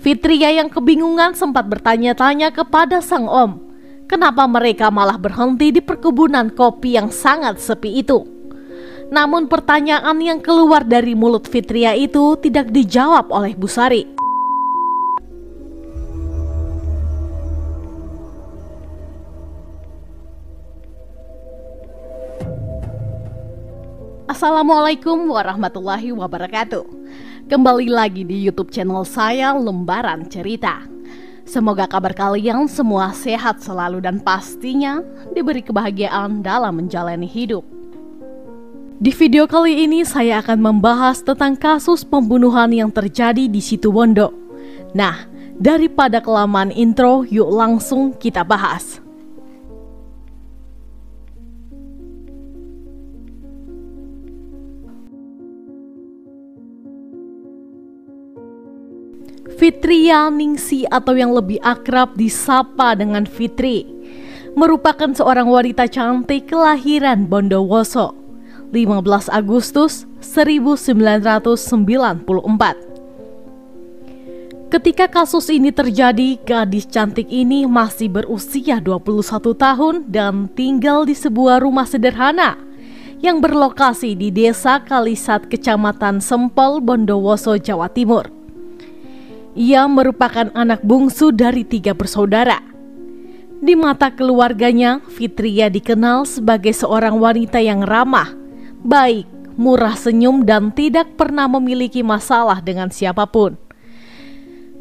Fitria yang kebingungan sempat bertanya-tanya kepada sang om, kenapa mereka malah berhenti di perkebunan kopi yang sangat sepi itu. Namun pertanyaan yang keluar dari mulut Fitria itu tidak dijawab oleh Bu Sari. Assalamualaikum warahmatullahi wabarakatuh. Kembali lagi di YouTube channel saya, Lembaran Cerita. Semoga kabar kalian semua sehat selalu dan pastinya diberi kebahagiaan dalam menjalani hidup. Di video kali ini saya akan membahas tentang kasus pembunuhan yang terjadi di Situbondo. Nah, daripada kelamaan intro, yuk langsung kita bahas. Fitria Ningsi atau yang lebih akrab disapa dengan Fitri merupakan seorang wanita cantik kelahiran Bondowoso 15 Agustus 1994. Ketika kasus ini terjadi, gadis cantik ini masih berusia 21 tahun dan tinggal di sebuah rumah sederhana yang berlokasi di Desa Kalisat, Kecamatan Sempol, Bondowoso, Jawa Timur. Ia merupakan anak bungsu dari 3 bersaudara. Di mata keluarganya, Fitria dikenal sebagai seorang wanita yang ramah, baik, murah senyum, dan tidak pernah memiliki masalah dengan siapapun.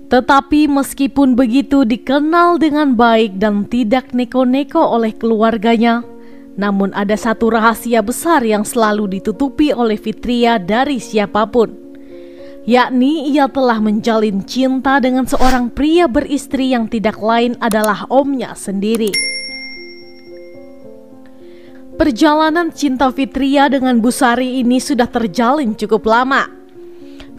Tetapi meskipun begitu dikenal dengan baik dan tidak neko-neko oleh keluarganya, namun ada satu rahasia besar yang selalu ditutupi oleh Fitria dari siapapun, yakni ia telah menjalin cinta dengan seorang pria beristri yang tidak lain adalah omnya sendiri. Perjalanan cinta Fitria dengan Bu Sari ini sudah terjalin cukup lama.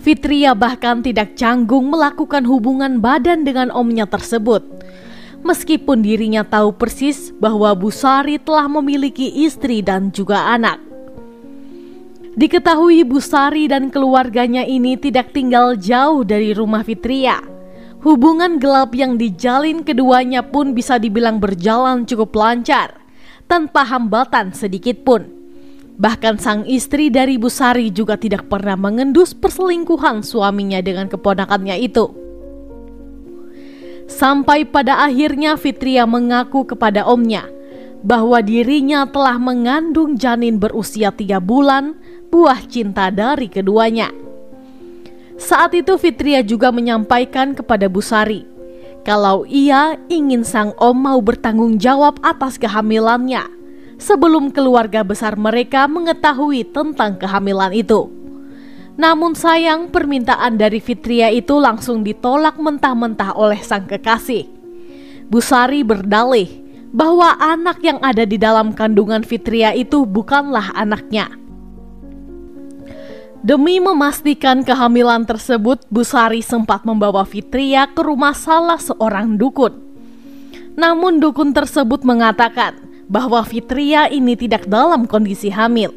Fitria bahkan tidak canggung melakukan hubungan badan dengan omnya tersebut, meskipun dirinya tahu persis bahwa Bu Sari telah memiliki istri dan juga anak. Diketahui Bu Sari dan keluarganya ini tidak tinggal jauh dari rumah Fitria. Hubungan gelap yang dijalin keduanya pun bisa dibilang berjalan cukup lancar, tanpa hambatan sedikit pun. Bahkan sang istri dari Bu Sari juga tidak pernah mengendus perselingkuhan suaminya dengan keponakannya itu. Sampai pada akhirnya Fitria mengaku kepada omnya bahwa dirinya telah mengandung janin berusia 3 bulan, buah cinta dari keduanya. Saat itu Fitria juga menyampaikan kepada Bu Sari kalau ia ingin sang om mau bertanggung jawab atas kehamilannya sebelum keluarga besar mereka mengetahui tentang kehamilan itu. Namun sayang, permintaan dari Fitria itu langsung ditolak mentah-mentah oleh sang kekasih. Bu Sari berdalih bahwa anak yang ada di dalam kandungan Fitria itu bukanlah anaknya. Demi memastikan kehamilan tersebut, Bu Sari sempat membawa Fitria ke rumah salah seorang dukun. Namun dukun tersebut mengatakan bahwa Fitria ini tidak dalam kondisi hamil.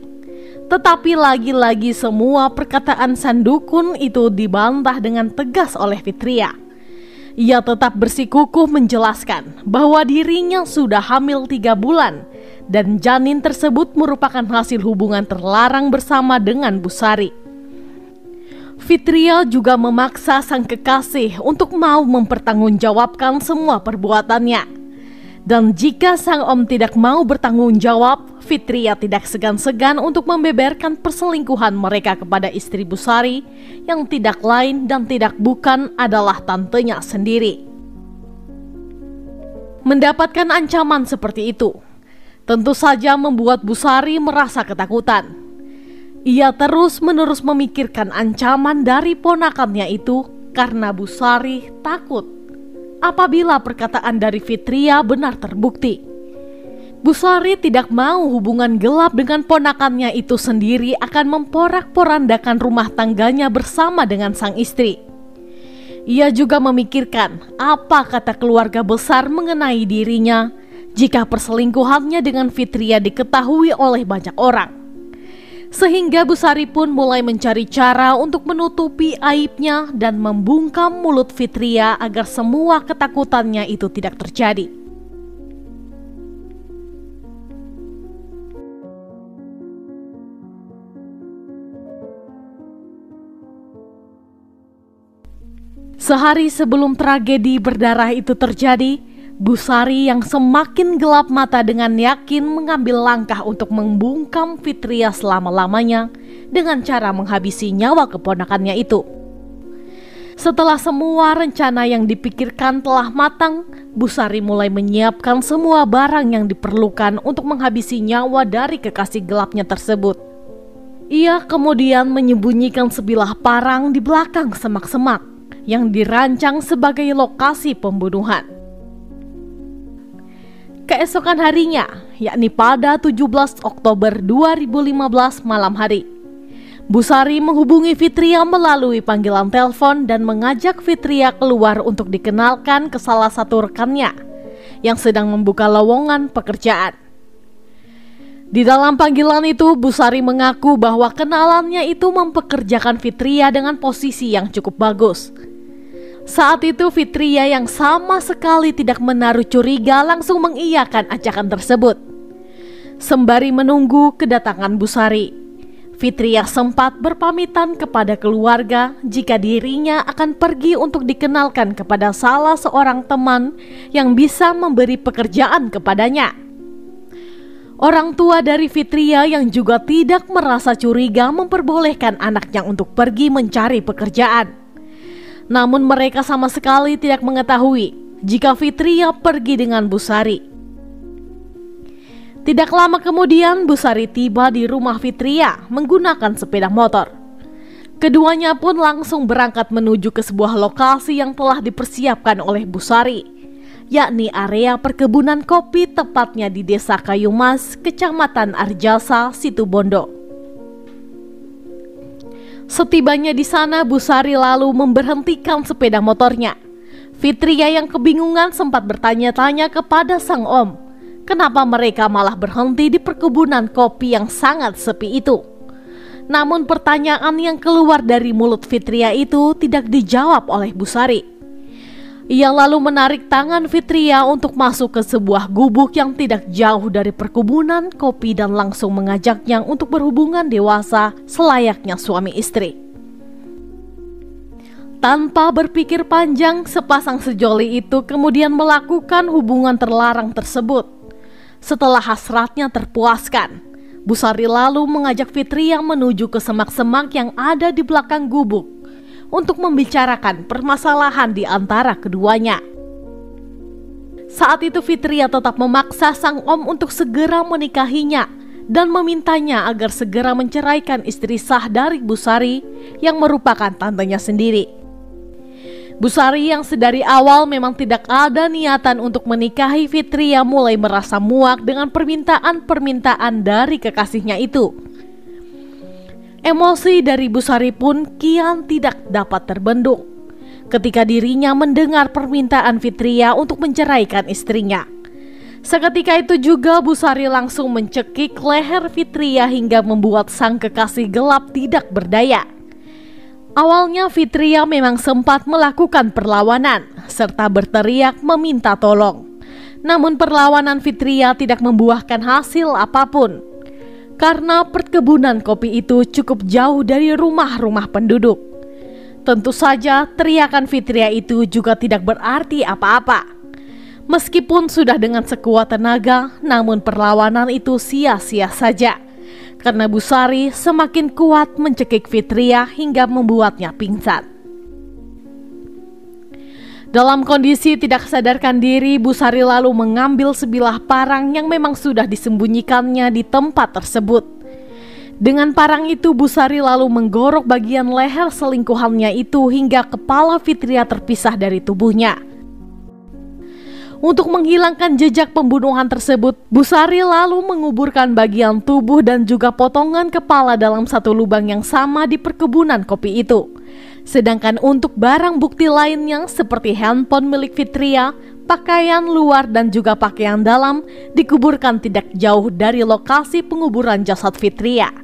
Tetapi lagi-lagi semua perkataan sang dukun itu dibantah dengan tegas oleh Fitria. Ia tetap bersikukuh menjelaskan bahwa dirinya sudah hamil 3 bulan dan janin tersebut merupakan hasil hubungan terlarang bersama dengan Bu Sari. Fitria juga memaksa sang kekasih untuk mau mempertanggungjawabkan semua perbuatannya. Dan jika sang om tidak mau bertanggung jawab, Fitria tidak segan-segan untuk membeberkan perselingkuhan mereka kepada istri Bu Sari yang tidak lain dan tidak bukan adalah tantenya sendiri. Mendapatkan ancaman seperti itu tentu saja membuat Bu Sari merasa ketakutan. Ia terus-menerus memikirkan ancaman dari ponakannya itu karena Bu Sari takut apabila perkataan dari Fitria benar terbukti. Bu Sari tidak mau hubungan gelap dengan ponakannya itu sendiri akan memporak-porandakan rumah tangganya bersama dengan sang istri. Ia juga memikirkan apa kata keluarga besar mengenai dirinya jika perselingkuhannya dengan Fitria diketahui oleh banyak orang. Sehingga Busari pun mulai mencari cara untuk menutupi aibnya dan membungkam mulut Fitria agar semua ketakutannya itu tidak terjadi. Sehari sebelum tragedi berdarah itu terjadi, Busari yang semakin gelap mata dengan yakin mengambil langkah untuk membungkam Fitria selama-lamanya dengan cara menghabisi nyawa keponakannya itu. Setelah semua rencana yang dipikirkan telah matang, Busari mulai menyiapkan semua barang yang diperlukan untuk menghabisi nyawa dari kekasih gelapnya tersebut. Ia kemudian menyembunyikan sebilah parang di belakang semak-semak yang dirancang sebagai lokasi pembunuhan. Keesokan harinya, yakni pada 17 Oktober 2015 malam hari, Busari menghubungi Fitria melalui panggilan telepon dan mengajak Fitria keluar untuk dikenalkan ke salah satu rekannya yang sedang membuka lowongan pekerjaan. Di dalam panggilan itu, Busari mengaku bahwa kenalannya itu mempekerjakan Fitria dengan posisi yang cukup bagus. Saat itu Fitria yang sama sekali tidak menaruh curiga langsung mengiyakan ajakan tersebut. Sembari menunggu kedatangan Busari, Fitria sempat berpamitan kepada keluarga jika dirinya akan pergi untuk dikenalkan kepada salah seorang teman yang bisa memberi pekerjaan kepadanya. Orang tua dari Fitria yang juga tidak merasa curiga memperbolehkan anaknya untuk pergi mencari pekerjaan. Namun mereka sama sekali tidak mengetahui jika Fitria pergi dengan Busari. Tidak lama kemudian Busari tiba di rumah Fitria menggunakan sepeda motor. Keduanya pun langsung berangkat menuju ke sebuah lokasi yang telah dipersiapkan oleh Busari, yakni area perkebunan kopi tepatnya di Desa Kayumas, Kecamatan Arjasa, Situbondo. Setibanya di sana, Busari lalu memberhentikan sepeda motornya. Fitria yang kebingungan sempat bertanya-tanya kepada sang om, kenapa mereka malah berhenti di perkebunan kopi yang sangat sepi itu. Namun pertanyaan yang keluar dari mulut Fitria itu tidak dijawab oleh Busari. Ia lalu menarik tangan Fitria untuk masuk ke sebuah gubuk yang tidak jauh dari perkebunan kopi dan langsung mengajaknya untuk berhubungan dewasa selayaknya suami istri. Tanpa berpikir panjang, sepasang sejoli itu kemudian melakukan hubungan terlarang tersebut. Setelah hasratnya terpuaskan, Busari lalu mengajak Fitria menuju ke semak-semak yang ada di belakang gubuk untuk membicarakan permasalahan di antara keduanya. Saat itu Fitria tetap memaksa sang om untuk segera menikahinya dan memintanya agar segera menceraikan istri sah dari Busari yang merupakan tantenya sendiri. Busari yang sedari awal memang tidak ada niatan untuk menikahi Fitria mulai merasa muak dengan permintaan-permintaan dari kekasihnya itu. Emosi dari Busari pun kian tidak dapat terbendung ketika dirinya mendengar permintaan Fitria untuk menceraikan istrinya. Seketika itu juga Busari langsung mencekik leher Fitria hingga membuat sang kekasih gelap tidak berdaya. Awalnya Fitria memang sempat melakukan perlawanan serta berteriak meminta tolong. Namun perlawanan Fitria tidak membuahkan hasil apapun. Karena perkebunan kopi itu cukup jauh dari rumah-rumah penduduk. Tentu saja teriakan Fitria itu juga tidak berarti apa-apa. Meskipun sudah dengan sekuat tenaga, namun perlawanan itu sia-sia saja. Karena Busari semakin kuat mencekik Fitria hingga membuatnya pingsan. Dalam kondisi tidak sadarkan diri, Busari lalu mengambil sebilah parang yang memang sudah disembunyikannya di tempat tersebut. Dengan parang itu Busari lalu menggorok bagian leher selingkuhannya itu hingga kepala Fitria terpisah dari tubuhnya. Untuk menghilangkan jejak pembunuhan tersebut, Busari lalu menguburkan bagian tubuh dan juga potongan kepala dalam satu lubang yang sama di perkebunan kopi itu. Sedangkan untuk barang bukti lainnya seperti handphone milik Fitria, pakaian luar dan juga pakaian dalam dikuburkan tidak jauh dari lokasi penguburan jasad Fitria.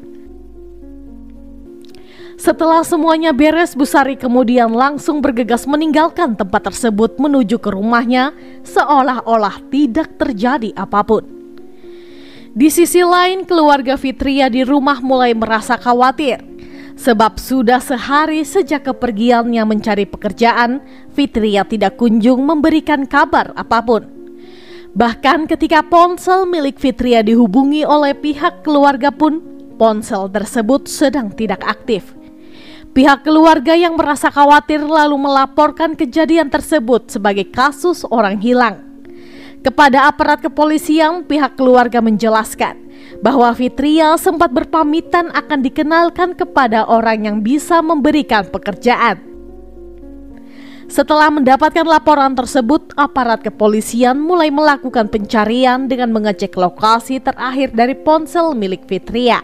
Setelah semuanya beres, Bu Sari kemudian langsung bergegas meninggalkan tempat tersebut menuju ke rumahnya seolah-olah tidak terjadi apapun. Di sisi lain, keluarga Fitria di rumah mulai merasa khawatir. Sebab sudah sehari sejak kepergiannya mencari pekerjaan, Fitria tidak kunjung memberikan kabar apapun. Bahkan ketika ponsel milik Fitria dihubungi oleh pihak keluarga pun, ponsel tersebut sedang tidak aktif. Pihak keluarga yang merasa khawatir lalu melaporkan kejadian tersebut sebagai kasus orang hilang. Kepada aparat kepolisian, pihak keluarga menjelaskan bahwa Fitria sempat berpamitan akan dikenalkan kepada orang yang bisa memberikan pekerjaan. Setelah mendapatkan laporan tersebut, aparat kepolisian mulai melakukan pencarian dengan mengecek lokasi terakhir dari ponsel milik Fitria.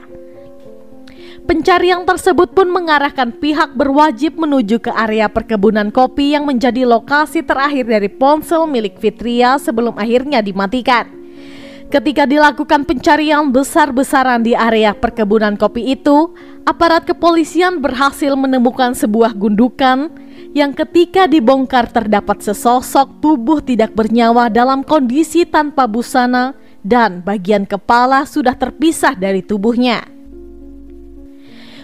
Pencarian tersebut pun mengarahkan pihak berwajib menuju ke area perkebunan kopi yang menjadi lokasi terakhir dari ponsel milik Fitria sebelum akhirnya dimatikan. Ketika dilakukan pencarian besar-besaran di area perkebunan kopi itu, aparat kepolisian berhasil menemukan sebuah gundukan yang ketika dibongkar terdapat sesosok tubuh tidak bernyawa dalam kondisi tanpa busana dan bagian kepala sudah terpisah dari tubuhnya.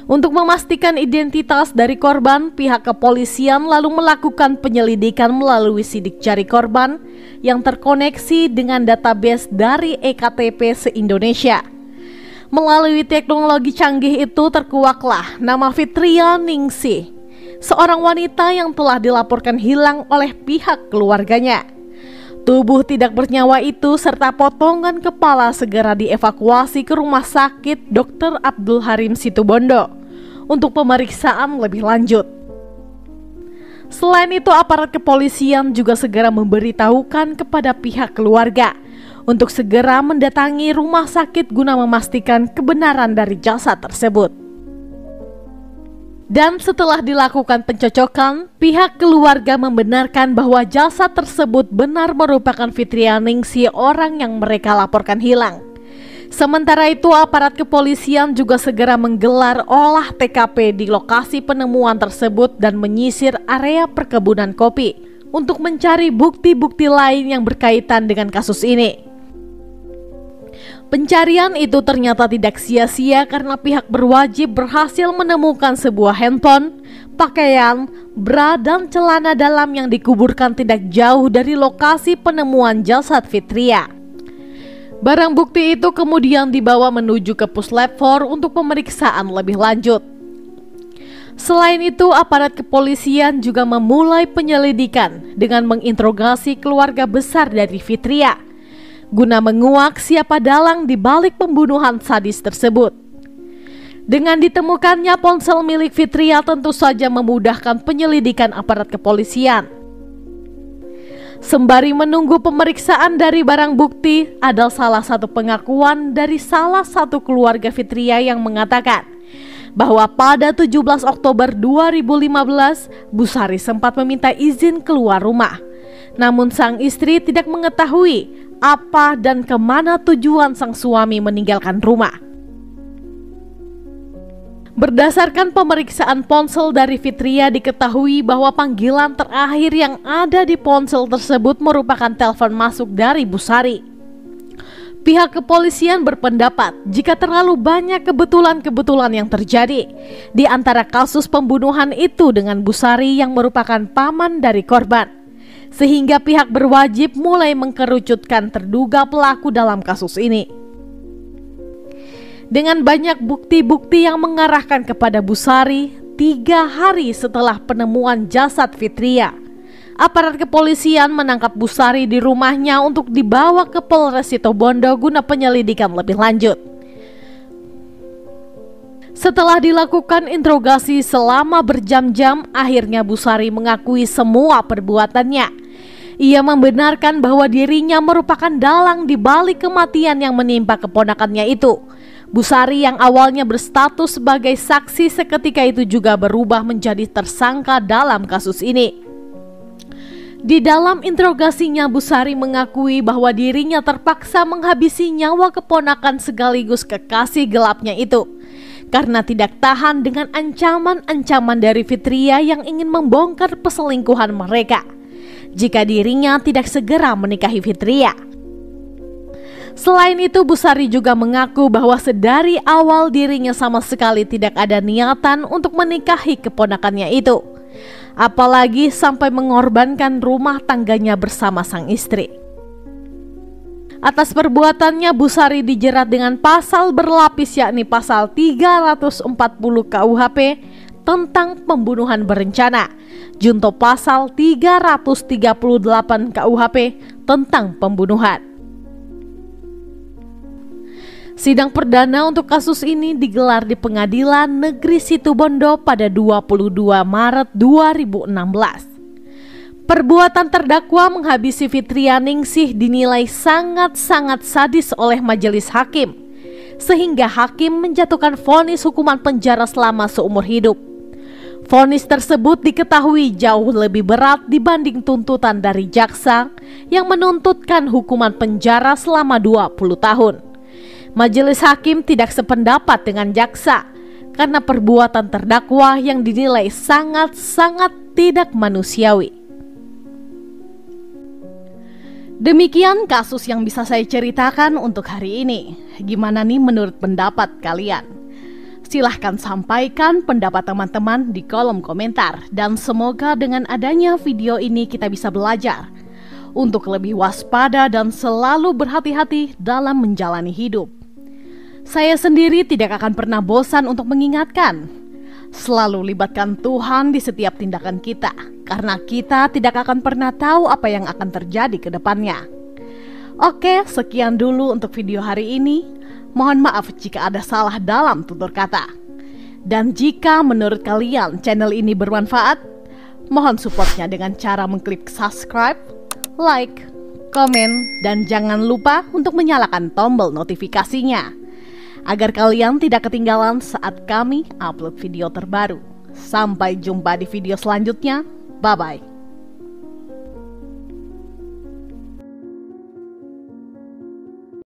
Untuk memastikan identitas dari korban, pihak kepolisian lalu melakukan penyelidikan melalui sidik jari korban yang terkoneksi dengan database dari EKTP se-Indonesia. Melalui teknologi canggih itu terkuaklah nama Fitria Ningsih, seorang wanita yang telah dilaporkan hilang oleh pihak keluarganya. Tubuh tidak bernyawa itu serta potongan kepala segera dievakuasi ke Rumah Sakit Dr. Abdul Harim Situbondo untuk pemeriksaan lebih lanjut. Selain itu, aparat kepolisian juga segera memberitahukan kepada pihak keluarga untuk segera mendatangi rumah sakit guna memastikan kebenaran dari jasad tersebut. Dan setelah dilakukan pencocokan, pihak keluarga membenarkan bahwa jasad tersebut benar merupakan Fitria Ningsih, orang yang mereka laporkan hilang. Sementara itu, aparat kepolisian juga segera menggelar olah TKP di lokasi penemuan tersebut dan menyisir area perkebunan kopi untuk mencari bukti-bukti lain yang berkaitan dengan kasus ini. Pencarian itu ternyata tidak sia-sia karena pihak berwajib berhasil menemukan sebuah handphone, pakaian, bra, dan celana dalam yang dikuburkan tidak jauh dari lokasi penemuan jasad Fitria. Barang bukti itu kemudian dibawa menuju ke Puslab 4 untuk pemeriksaan lebih lanjut. Selain itu, aparat kepolisian juga memulai penyelidikan dengan menginterogasi keluarga besar dari Fitria guna menguak siapa dalang di balik pembunuhan sadis tersebut. Dengan ditemukannya ponsel milik Fitria tentu saja memudahkan penyelidikan aparat kepolisian. Sembari menunggu pemeriksaan dari barang bukti, ada salah satu pengakuan dari salah satu keluarga Fitria yang mengatakan bahwa pada 17 Oktober 2015, Bu Sari sempat meminta izin keluar rumah. Namun sang istri tidak mengetahui apa dan kemana tujuan sang suami meninggalkan rumah. Berdasarkan pemeriksaan ponsel dari Fitria, diketahui bahwa panggilan terakhir yang ada di ponsel tersebut merupakan telepon masuk dari Bu Sari. Pihak kepolisian berpendapat jika terlalu banyak kebetulan-kebetulan yang terjadi di antara kasus pembunuhan itu dengan Bu Sari yang merupakan paman dari korban, sehingga pihak berwajib mulai mengkerucutkan terduga pelaku dalam kasus ini. Dengan banyak bukti-bukti yang mengarahkan kepada Bu Sari, 3 hari setelah penemuan jasad Fitria, aparat kepolisian menangkap Bu Sari di rumahnya untuk dibawa ke Polres Situbondo guna penyelidikan lebih lanjut. Setelah dilakukan interogasi selama berjam-jam, akhirnya Bu Sari mengakui semua perbuatannya. Ia membenarkan bahwa dirinya merupakan dalang di balik kematian yang menimpa keponakannya itu. Bu Sari yang awalnya berstatus sebagai saksi seketika itu juga berubah menjadi tersangka dalam kasus ini. Di dalam interogasinya, Bu Sari mengakui bahwa dirinya terpaksa menghabisi nyawa keponakan sekaligus kekasih gelapnya itu karena tidak tahan dengan ancaman-ancaman dari Fitria yang ingin membongkar perselingkuhan mereka jika dirinya tidak segera menikahi Fitria. Selain itu, Busari juga mengaku bahwa sedari awal dirinya sama sekali tidak ada niatan untuk menikahi keponakannya itu, apalagi sampai mengorbankan rumah tangganya bersama sang istri. Atas perbuatannya, Busari dijerat dengan pasal berlapis, yakni pasal 340 KUHP tentang pembunuhan berencana, junto pasal 338 KUHP tentang pembunuhan. Sidang perdana untuk kasus ini digelar di Pengadilan Negeri Situbondo pada 22 Maret 2016. Perbuatan terdakwa menghabisi Fitria Ningsih dinilai sangat-sangat sadis oleh majelis hakim, sehingga hakim menjatuhkan vonis hukuman penjara selama seumur hidup. Vonis tersebut diketahui jauh lebih berat dibanding tuntutan dari jaksa yang menuntutkan hukuman penjara selama 20 tahun. Majelis hakim tidak sependapat dengan jaksa karena perbuatan terdakwa yang dinilai sangat-sangat tidak manusiawi. Demikian kasus yang bisa saya ceritakan untuk hari ini. Gimana nih menurut pendapat kalian? Silahkan sampaikan pendapat teman-teman di kolom komentar. Dan semoga dengan adanya video ini kita bisa belajar untuk lebih waspada dan selalu berhati-hati dalam menjalani hidup. Saya sendiri tidak akan pernah bosan untuk mengingatkan, selalu libatkan Tuhan di setiap tindakan kita, karena kita tidak akan pernah tahu apa yang akan terjadi ke depannya. Oke, sekian dulu untuk video hari ini. Mohon maaf jika ada salah dalam tutur kata. Dan jika menurut kalian channel ini bermanfaat, mohon supportnya dengan cara mengklik subscribe, like, komen, dan jangan lupa untuk menyalakan tombol notifikasinya agar kalian tidak ketinggalan saat kami upload video terbaru. Sampai jumpa di video selanjutnya. Bye-bye.